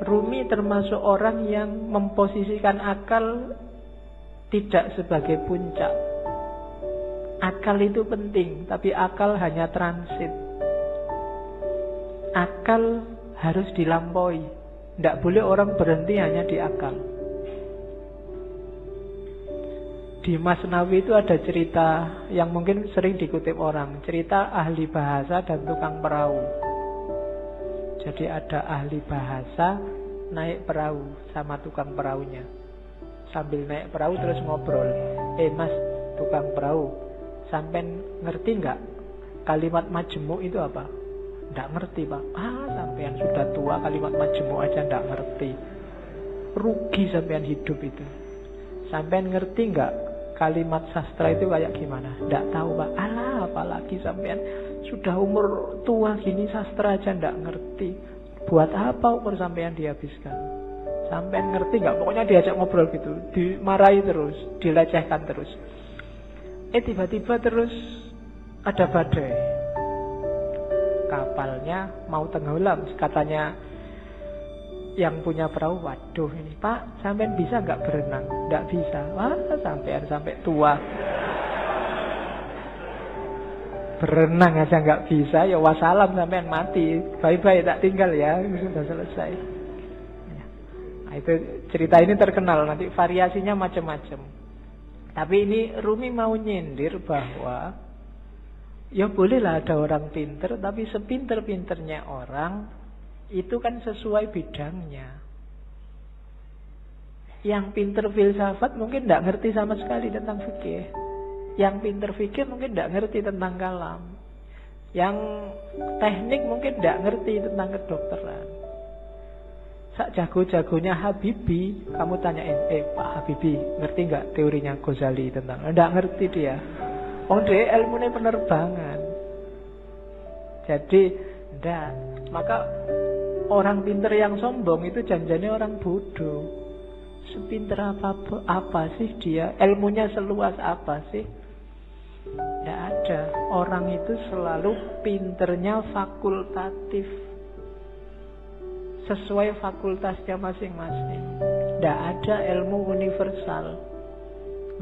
Rumi termasuk orang yang memposisikan akal tidak sebagai puncak. Akal itu penting, tapi akal hanya transit. Akal harus dilampaui. Tidak boleh orang berhenti hanya di akal. Di Masnawi itu ada cerita yang mungkin sering dikutip orang. Cerita ahli bahasa dan tukang perahu. Jadi ada ahli bahasa naik perahu sama tukang perahunya. Sambil naik perahu terus ngobrol. Mas, tukang perahu, sampean ngerti nggak kalimat majemuk itu apa? Nggak ngerti, Pak. Sampean sudah tua kalimat majemuk aja nggak ngerti. Rugi sampean hidup itu. Sampean ngerti nggak kalimat sastra itu kayak gimana? Nggak tahu, Pak. Apalagi sampean sudah umur tua gini sastra aja nggak ngerti. Buat apa umur sampean dihabiskan? Sampean ngerti nggak? Pokoknya diajak ngobrol gitu, dimarahi terus, dilecehkan terus. Tiba-tiba terus ada badai. Kapalnya mau tenggelam, katanya yang punya perahu, waduh ini Pak, sampean bisa nggak berenang? Nggak bisa. Sampean sampai tua berenang aja nggak bisa, ya wassalam, sampean mati, bye-bye, tak tinggal ya, sudah selesai. Nah, itu cerita ini terkenal, nanti variasinya macam-macam. Tapi ini Rumi mau nyindir bahwa ya bolehlah ada orang pinter, tapi sepinter-pinternya orang itu kan sesuai bidangnya. Yang pinter filsafat mungkin tidak ngerti sama sekali tentang fikih. Yang pinter fikih mungkin tidak ngerti tentang kalam. Yang teknik mungkin tidak ngerti tentang kedokteran. Sak jago-jagonya Habibie, kamu tanyain, Pak Habibie, ngerti nggak teorinya Ghazali tentang? Nggak ngerti dia. Dia ilmunya penerbangan. Jadi, ndak. Maka orang pinter yang sombong itu janjane orang bodoh. Sepinter apa sih dia? Ilmunya seluas apa sih? Nggak ada. Orang itu selalu pinternya fakultatif, sesuai fakultasnya masing-masing. Tidak ada ilmu universal.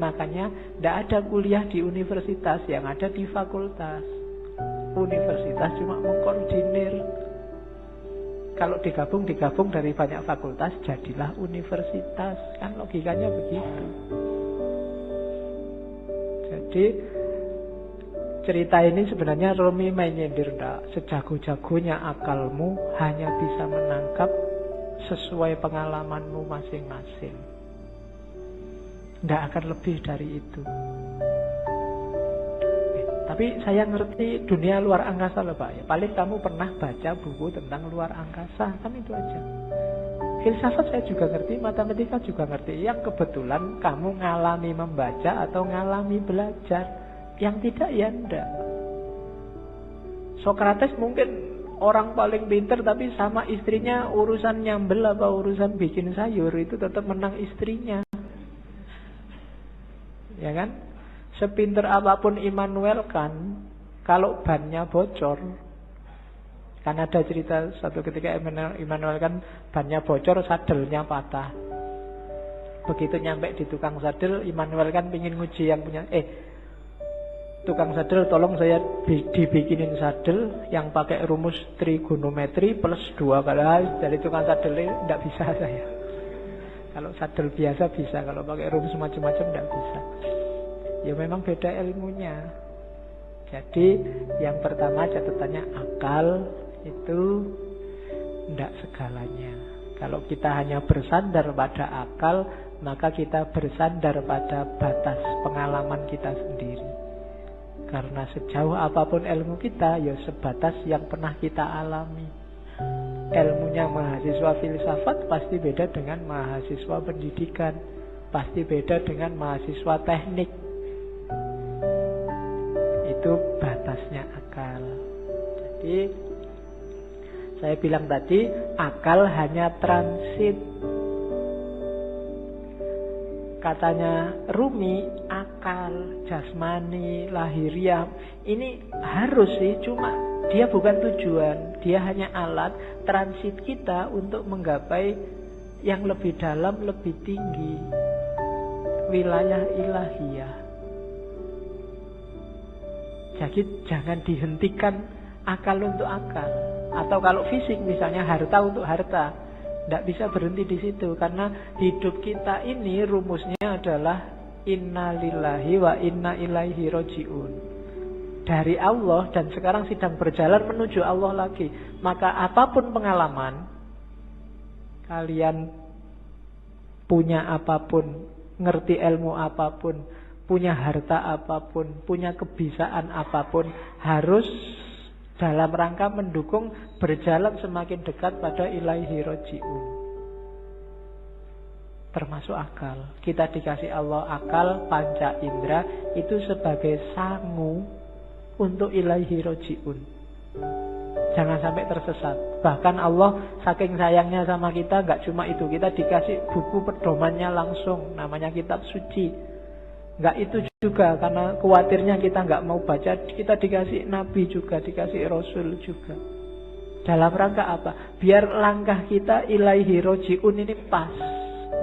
Makanya tidak ada kuliah di universitas, yang ada di fakultas. Universitas cuma mengkoordinir. Kalau digabung dari banyak fakultas, jadilah universitas. Kan logikanya begitu. Jadi cerita ini sebenarnya Rumi menyindir, sejago-jagonya akalmu hanya bisa menangkap sesuai pengalamanmu masing-masing. Tidak akan lebih dari itu. Tapi saya ngerti dunia luar angkasa loh Pak. Paling kamu pernah baca buku tentang luar angkasa, kan itu aja. Filsafat saya juga ngerti, matematika juga ngerti. Yang kebetulan kamu ngalami membaca atau ngalami belajar. Yang tidak ya enggak. Sokrates mungkin orang paling pinter, tapi sama istrinya urusan nyambel apa urusan bikin sayur itu tetap menang istrinya. Ya kan? Sepinter apapun Immanuel kan, kalau bannya bocor, kan ada cerita satu ketika Immanuel kan bannya bocor, sadelnya patah. Begitu nyampe di tukang sadel, Immanuel kan pingin nguji yang punya, tukang sadel tolong saya dibikinin sadel yang pakai rumus trigonometri plus 2 kali. Dari tukang sadel tidak bisa saya. Kalau sadel biasa bisa, kalau pakai rumus macam-macam tidak bisa. Ya memang beda ilmunya. Jadi yang pertama catatannya akal itu tidak segalanya. Kalau kita hanya bersandar pada akal, maka kita bersandar pada batas pengalaman kita sendiri. Karena sejauh apapun ilmu kita, ya sebatas yang pernah kita alami. Ilmunya mahasiswa filsafat pasti beda dengan mahasiswa pendidikan, pasti beda dengan mahasiswa teknik. Itu batasnya akal. Jadi saya bilang tadi, akal hanya transit. Katanya Rumi, akal, jasmani, lahiriah. Ini harus sih, cuma dia bukan tujuan. Dia hanya alat transit kita untuk menggapai yang lebih dalam, lebih tinggi. Wilayah ilahiyah. Jadi jangan dihentikan akal untuk akal. Atau kalau fisik misalnya harta untuk harta. Tidak bisa berhenti di situ. Karena hidup kita ini rumusnya adalah inna lillahi wa inna ilaihi roji'un. Dari Allah dan sekarang sedang berjalan menuju Allah lagi. Maka apapun pengalaman, kalian punya apapun, ngerti ilmu apapun, punya harta apapun, punya kebisaan apapun, harus dalam rangka mendukung berjalan semakin dekat pada ilaihi roji'un. Termasuk akal. Kita dikasih Allah akal, panca indera, itu sebagai sangu untuk ilaihi roji'un. Jangan sampai tersesat. Bahkan Allah saking sayangnya sama kita, gak cuma itu, kita dikasih buku pedomannya langsung, namanya kitab suci. Enggak itu juga, karena khawatirnya kita enggak mau baca, kita dikasih nabi juga, dikasih rasul juga. Dalam rangka apa? Biar langkah kita ilaihi roji'un ini pas,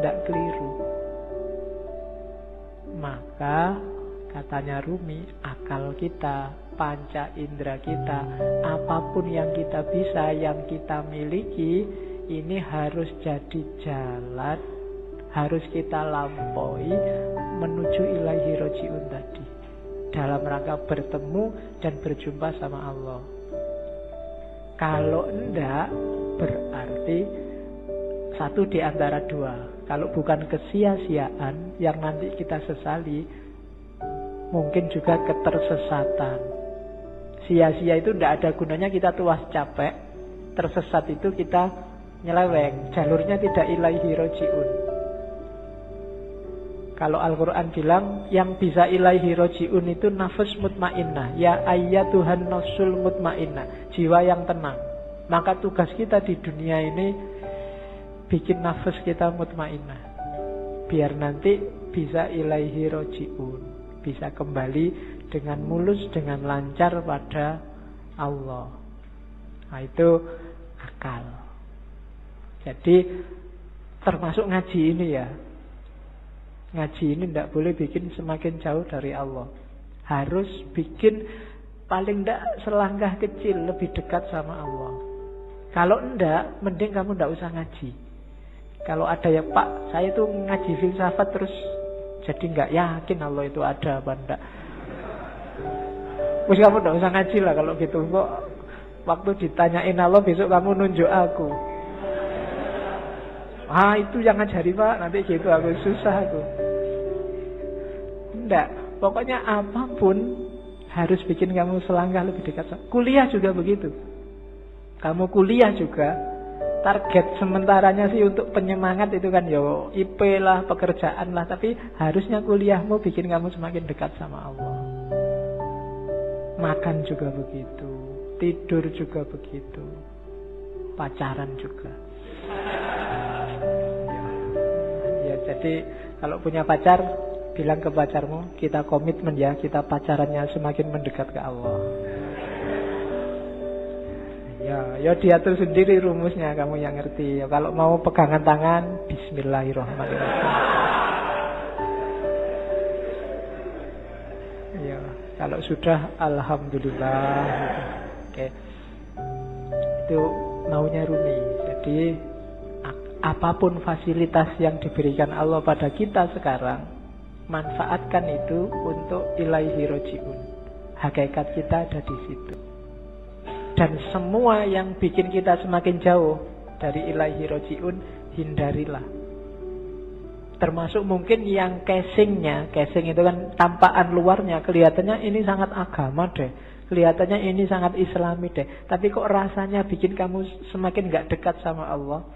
enggak keliru. Maka katanya Rumi, akal kita, panca indera kita, apapun yang kita bisa, yang kita miliki, ini harus jadi jalan, harus kita lampaui menuju ilaihi roji'un tadi, dalam rangka bertemu dan berjumpa sama Allah. Kalau enggak, berarti satu di antara dua. Kalau bukan kesia-siaan yang nanti kita sesali, mungkin juga ketersesatan. Sia-sia itu enggak ada gunanya, kita tuas capek. Tersesat itu kita nyeleweng, jalurnya tidak ilaihi roji'un. Kalau Al-Quran bilang yang bisa ilaihi roji'un itu nafs mutmainnah. Ya ayyatuhan nafsul mutmainnah, jiwa yang tenang. Maka tugas kita di dunia ini bikin nafs kita mutmainnah, biar nanti bisa ilaihi roji'un, bisa kembali dengan mulus, dengan lancar pada Allah. Nah itu akal. Jadi termasuk ngaji ini ya. Ngaji ini tidak boleh bikin semakin jauh dari Allah. Harus bikin paling tidak selangkah kecil lebih dekat sama Allah. Kalau enggak, mending kamu tidak usah ngaji. Kalau ada yang, Pak, saya itu ngaji filsafat terus jadi enggak yakin Allah itu ada apa enggak. Terus kamu tidak usah ngaji lah kalau gitu. Kok waktu ditanyain Allah besok kamu nunjuk aku. Ah itu yang ngajari Pak, nanti gitu aku susah aku. Enggak, pokoknya apapun harus bikin kamu selangkah lebih dekat. Kuliah juga begitu. Kamu kuliah juga, target sementaranya sih untuk penyemangat itu kan yo IP lah, pekerjaan lah. Tapi harusnya kuliahmu bikin kamu semakin dekat sama Allah. Makan juga begitu, tidur juga begitu, pacaran juga. Ya, jadi kalau punya pacar, bilang ke pacarmu, kita komitmen ya, kita pacarannya semakin mendekat ke Allah. Ya diatur sendiri rumusnya, kamu yang ngerti. Ya, kalau mau pegangan tangan, bismillahirrahmanirrahim. Ya, kalau sudah, alhamdulillah. Oke. Itu maunya Rumi. Jadi apapun fasilitas yang diberikan Allah pada kita sekarang, manfaatkan itu untuk ilaihi roji'un. Hakikat kita ada di situ. Dan semua yang bikin kita semakin jauh dari ilaihi roji'un, hindarilah. Termasuk mungkin yang casingnya, casing itu kan tampakan luarnya, kelihatannya ini sangat agama deh, kelihatannya ini sangat islami deh, tapi kok rasanya bikin kamu semakin gak dekat sama Allah,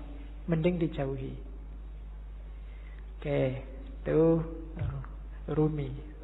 mending dijauhi. Oke, itu Rumi.